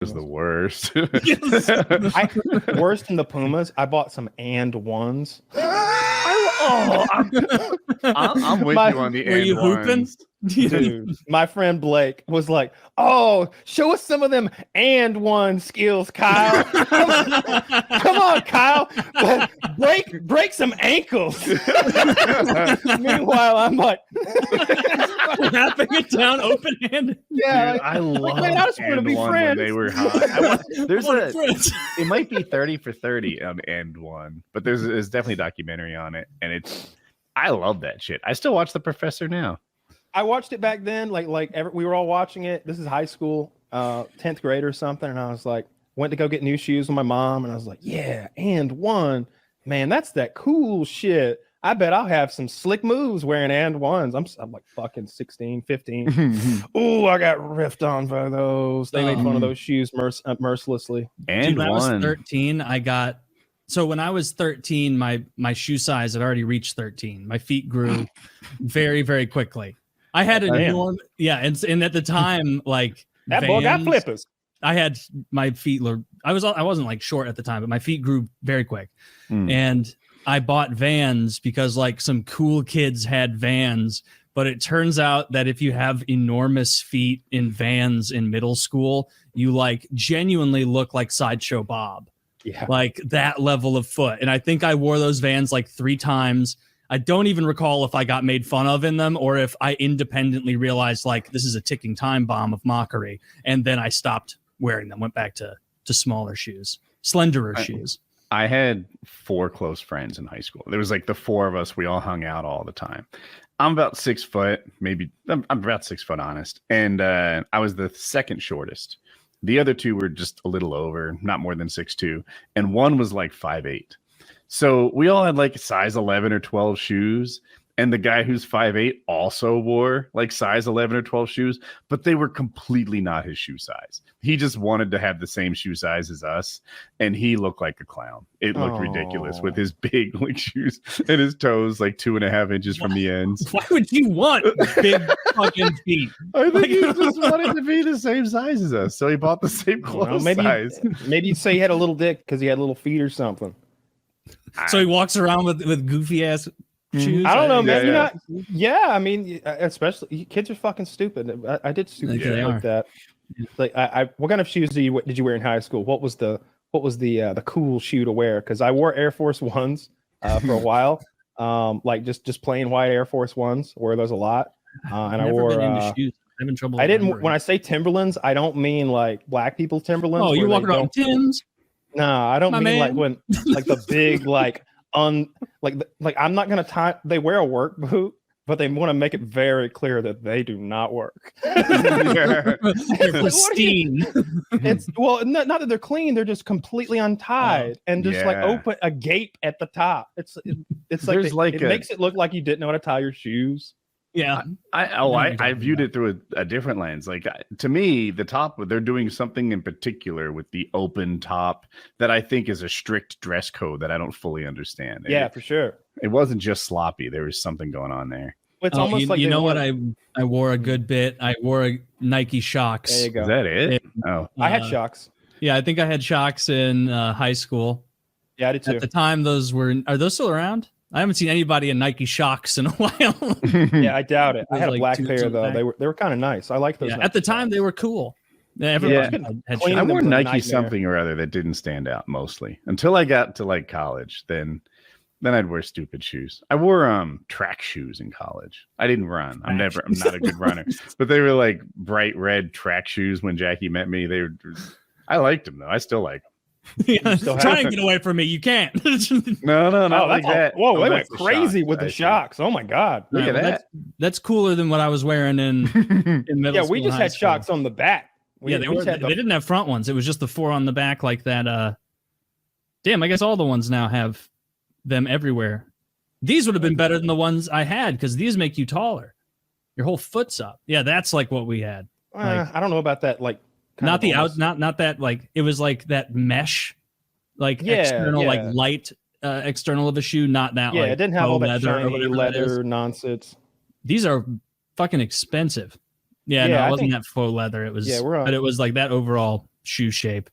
was the worst. Worse than the Pumas. I bought some And1’s. I'm with you on the Were you hooping? Dude, my friend Blake was like, "Oh, show us some of them And1 skills, Kyle. Come on, Kyle. Break some ankles." Meanwhile, I'm like, wrapping it down open-handed. Yeah, dude, I love man, I just want to be And1 friends. when they were hot. It might be 30 for 30 on And1, but there's definitely a documentary on it, and I love that shit. I still watch The Professor now. I watched it back then, we were all watching it. This is high school, 10th grade or something, and I was like, went to go get new shoes with my mom, and I was like, yeah, And1, man, that's that cool shit. I bet I'll have some slick moves wearing And1s. I'm like fucking 16, 15. Ooh, I got riffed on by those. They made fun of those shoes mercilessly. Dude, when I was 13, so when I was 13, my shoe size had already reached 13. My feet grew very, very quickly. I had a norm, and at the time, like that boy got flippers. I had my feet. I wasn't like short at the time, but my feet grew very quick, and I bought Vans because like some cool kids had Vans. But it turns out that if you have enormous feet in Vans in middle school, you like genuinely look like Sideshow Bob. Yeah, like that level of foot. And I think I wore those Vans like 3 times. I don't even recall if I got made fun of in them or if I independently realized like this is a ticking time bomb of mockery. And then I stopped wearing them, went back to smaller shoes, slenderer shoes. I had 4 close friends in high school. There was like the 4 of us. We all hung out all the time. I'm about 6 foot, maybe I'm about 6 foot honest. And I was the second shortest. The other 2 were just a little over, not more than 6'2", and one was like 5'8". So we all had like size 11 or 12 shoes, and the guy who's 5'8" also wore like size 11 or 12 shoes, but they were completely not his shoe size. He just wanted to have the same shoe size as us, and he looked like a clown. It looked ridiculous with his big like shoes and his toes like 2.5 inches from the ends. Why would you want big fucking feet? I think he just wanted to be the same size as us, so he bought the same clothes size. Maybe you'd say he had a little dick because he had little feet or something. So he walks around with goofy ass shoes. I don't know, man. I mean, especially kids are fucking stupid. I did stupid shit like that. Like, what kind of shoes did you wear in high school? What was the cool shoe to wear? Because I wore Air Force Ones for a while. Like just plain white Air Force Ones. Wore those a lot. And I wore. Shoes. I'm in trouble. I didn't. When I say Timberlands, I don't mean like black people Timberlands. Oh, you walk around Timbs? No, I don't mean like when like the big like I'm not gonna tie. They wear a work boot, but they want to make it very clear that they do not work. They're pristine. It's not that they're clean. They're just completely untied and just like open a gape at the top. It's like it makes it look like you didn't know how to tie your shoes. Yeah, I viewed it through a different lens. Like to me, the top, they're doing something in particular with the open top that I think is a strict dress code that I don't fully understand. Yeah, for sure. It wasn't just sloppy. There was something going on there. It's almost like what I wore a good bit. I wore a Nike Shox. There you go. Is that it? I had Shox. Yeah, I think I had Shox in high school. Yeah, I did too. At the time, are those still around? I haven't seen anybody in Nike Shox in a while. Yeah, I doubt it. I had a black pair though. They were kind of nice. I like those. Yeah, at the time, they were cool. I wore Nike something or other that didn't stand out mostly until I got to like college. Then I'd wear stupid shoes. I wore track shoes in college. I didn't run. I'm not a good runner. But they were like bright red track shoes when Jackie met me. I liked them though. I still like them. Yeah, try and get away from me. You can't. No, not like that. Whoa, they went crazy with the Shox. Oh my god, look at that. That's cooler than what I was wearing in middle school. Yeah, we just had Shox on the back. They didn't have front ones. It was just the 4 on the back like that. Damn, I guess all the ones now have them everywhere. These would have been better than the ones I had because these make you taller. Your whole foot's up. Yeah, that's like what we had. I don't know about that. Like. Not that like it was like that mesh, like external, like light external of a shoe, not that. Yeah, like it didn't have all that shiny leather nonsense. These are fucking expensive. Yeah, no, it wasn't that faux leather. It was, but it was like that overall shoe shape.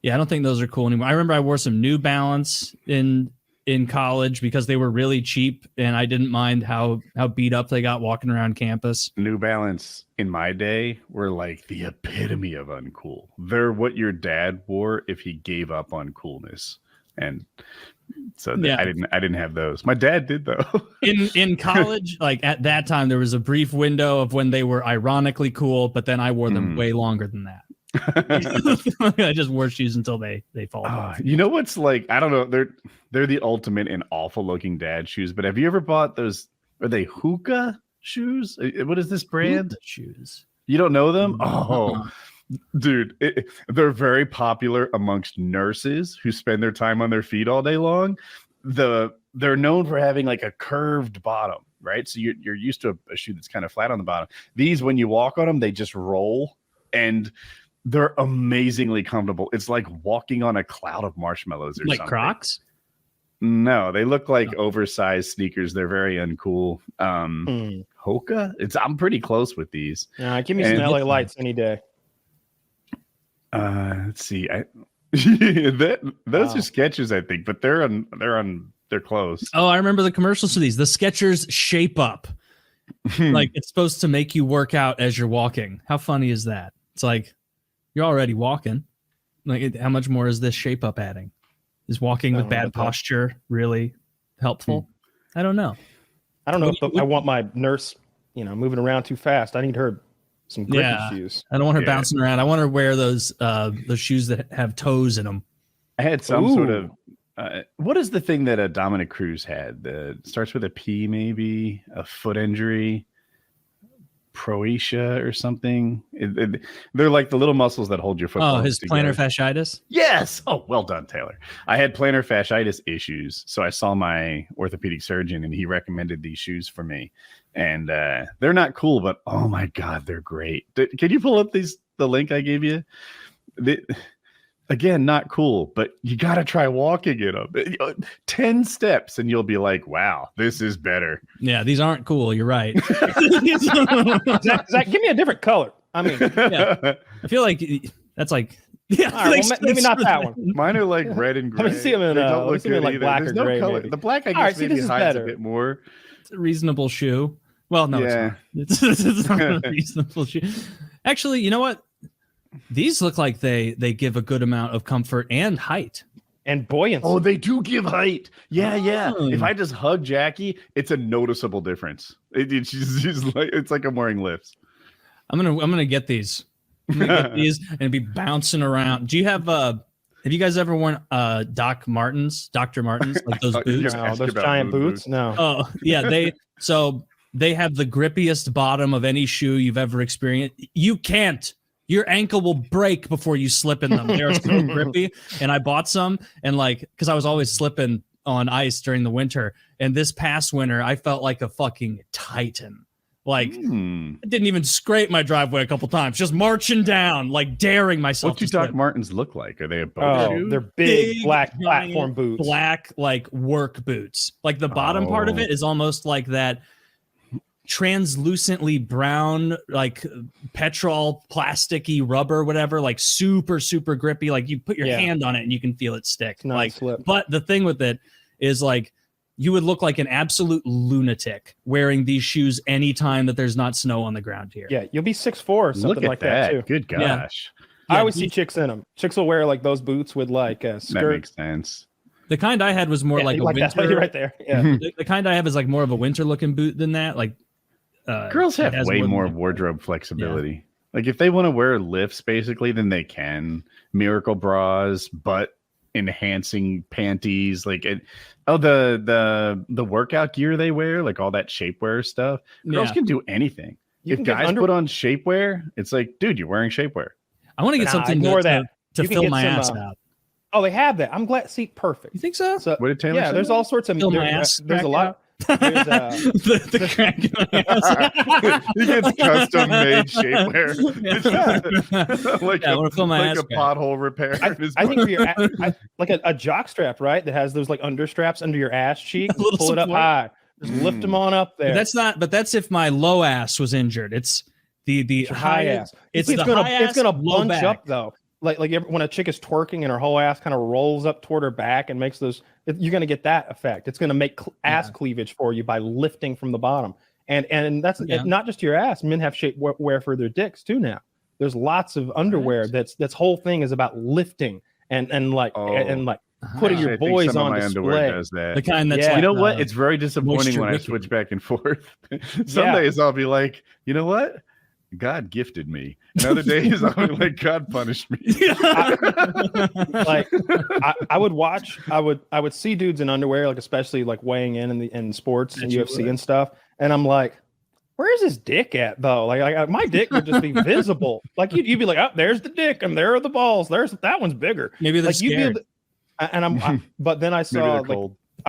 Yeah, I don't think those are cool anymore. I remember I wore some New Balance in college because they were really cheap, and I didn't mind how beat up they got walking around campus. New Balance in my day were like the epitome of uncool. They're what your dad wore if he gave up on coolness. And so I didn't have those. My dad did though. in college, like at that time, there was a brief window of when they were ironically cool, but then I wore them way longer than that. I just wore shoes until they fall off. You know what's like? I don't know. They're the ultimate in awful looking dad shoes. But have you ever bought those? Are they Hoka shoes? What is this brand? Hoka shoes. You don't know them? Oh, dude, they're very popular amongst nurses who spend their time on their feet all day long. They're known for having like a curved bottom, right? So you're used to a shoe that's kind of flat on the bottom. These, when you walk on them, they just roll, and they're amazingly comfortable. It's like walking on a cloud of marshmallows or like something. Crocs? No, they look like oversized sneakers. They're very uncool. Hoka? I'm pretty close with these. Give me some LA Lights any day. Let's see. Those are Skechers, I think, but they're close. Oh, I remember the commercials for these. The Skechers Shape Up. Like it's supposed to make you work out as you're walking. How funny is that? It's like you're already walking. Like how much more is this Shape Up adding? Is walking with bad posture really helpful? I don't know. I don't know if I want my nurse, moving around too fast. I need her some grippy shoes. I don't want her bouncing around. I want her to wear those shoes that have toes in them. I had some sort of what is the thing that Dominic Cruz had? Starts with a P, maybe a foot injury. Croatia or something. They're like the little muscles that hold your foot. Oh, his plantar fasciitis? Yes. Oh, well done, Taylor. I had plantar fasciitis issues, so I saw my orthopedic surgeon, and he recommended these shoes for me. And they're not cool, but oh my god, they're great. Can you pull up the link I gave you? Again, not cool, but you got to try walking in them. 10 steps and you'll be like, wow, this is better. Yeah, these aren't cool. You're right. Zach, give me a different color. I mean, I feel like that's like, all right, well, maybe not that one. Mine are like red and gray. Let me see them in, like black or gray. Maybe. The black, I guess, maybe hides a bit more. It's a reasonable shoe. Well, no, it's not. It's not a reasonable shoe. Actually, you know what? These look like they give a good amount of comfort and height. And buoyancy. Oh, they do give height. Yeah. If I just hug Jackie, it's a noticeable difference. It's like I'm wearing lifts. I'm gonna get these. I'm gonna get these and be bouncing around. Do you have you guys ever worn Dr. Martens, like those boots? No, those giant boots? No. Oh, yeah, they have the grippiest bottom of any shoe you've ever experienced. Your ankle will break before you slip in them. They're so grippy. And I bought some, and because I was always slipping on ice during the winter. And this past winter, I felt like a fucking titan. I didn't even scrape my driveway a couple times, just marching down, like daring myself. What do Doc Martens look like? Are they a boat shoe? They're big black platform boots. Black, like work boots. Like the bottom part of it is almost like that translucently brown, like petrol plasticky rubber, whatever, like super grippy. Like you put your hand on it and you can feel it stick. But the thing with it is like you would look like an absolute lunatic wearing these shoes anytime that there's not snow on the ground here. Yeah, you'll be 6'4" or something like that too. Good gosh. I always see chicks in them. Chicks will wear like those boots with like a skirt. That makes sense. The kind I had was more like a winter. That right there. Yeah. The kind I have is like more of a winter looking boot than that. Like girls have way more wardrobe flexibility. Yeah. Like if they want to wear lifts, basically, then they can. Miracle bras, butt enhancing panties, like the workout gear they wear, like all that shapewear stuff. Girls can do anything. If guys put on shapewear, it's like, dude, you're wearing shapewear. I want to get something to fill my ass out. Oh, they have that. I'm glad. See, perfect. You think so? What did Taylor say? There's all sorts of. There's a lot. The crack in my ass. He gets custom made shapewear. I want to fill my ass. Like a pothole repair. I think for your like a jock strap, right? That has those like under straps under your ass cheek. Pull it up high. Just lift them on up there. But that's if my low ass was injured. It's the high ass. It's gonna bunch up though. when a chick is twerking and her whole ass kind of rolls up toward her back and makes those, you're going to get that effect. It's going to make ass cleavage for you by lifting from the bottom. And that's not just your ass. Men have shapewear for their dicks too now. There's lots of underwear that's whole thing is about lifting and putting your boys on display. Does that. The kind that's you know what? It's very disappointing when I switch back and forth. Some days I'll be like, you know what? God gifted me. And other days I'll be like, God punished me. I would see dudes in underwear, like especially like weighing in sports and UFC and stuff, and I'm like, where's his dick at though? Like my dick would just be visible. Like you'd be like, oh, there's the dick, and there are the balls. That one's bigger. Maybe they're like scared. but then I saw like